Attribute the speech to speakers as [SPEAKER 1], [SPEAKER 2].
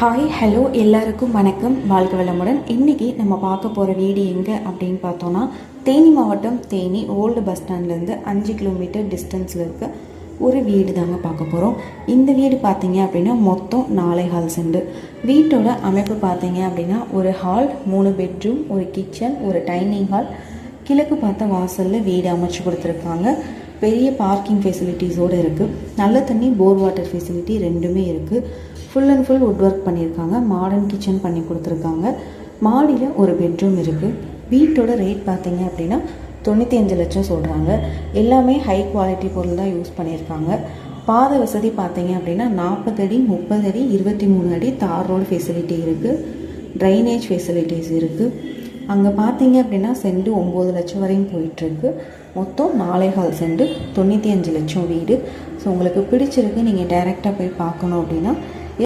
[SPEAKER 1] Hi hello எல்லாருக்கும் வணக்கம், வாழ்க வளமுடன். இன்றைக்கி நம்ம பார்க்க போகிற வீடு எங்கே அப்படின்னு பார்த்தோன்னா, தேனி மாவட்டம் தேனி ஓல்டு பஸ் ஸ்டாண்ட்லேருந்து 5 கிலோமீட்டர் டிஸ்டன்ஸில் இருக்க ஒரு வீடு தாங்க பார்க்க போகிறோம். இந்த வீடு பார்த்தீங்க அப்படின்னா மொத்தம் 4 ஹால் செண்டு. வீட்டோட அமைப்பு பார்த்தீங்க அப்படின்னா ஒரு ஹால், 3 பெட்ரூம், ஒரு கிச்சன், ஒரு டைனிங் ஹால், கிழக்கு பார்த்த வாசலில் வீடு அமைச்சு கொடுத்துருக்காங்க. பெரிய பார்க்கிங் ஃபெசிலிட்டிஸோடு இருக்குது. நல்ல தண்ணி, போர் வாட்டர் ஃபெசிலிட்டி ரெண்டுமே இருக்குது. Full and full would work பண்ணியிருக்காங்க. மாடர்ன் கிச்சன் பண்ணி கொடுத்துருக்காங்க. மாடியில் ஒரு பெட்ரூம் இருக்குது. வீட்டோட ரேட் பார்த்தீங்க அப்படின்னா 95 லட்சம் சொல்கிறாங்க. எல்லாமே ஹை குவாலிட்டி பொருள் தான் யூஸ் பண்ணியிருக்காங்க. பாதை வசதி பார்த்தீங்க அப்படின்னா 40 அடி, 30 அடி, 23 அடி தார் ரோடு ஃபெசிலிட்டி இருக்குது. ட்ரைனேஜ் ஃபெசிலிட்டிஸ் இருக்குது. அங்கே பார்த்தீங்க அப்படின்னா செண்டு 9 லட்சம் வரையும் போயிட்டுருக்கு. மொத்தம் 4 ஹால் செண்டு, 95 லட்சம் வீடு. ஸோ உங்களுக்கு பிடிச்சிருக்கு, நீங்கள் டைரெக்டாக போய் பார்க்கணும் அப்படின்னா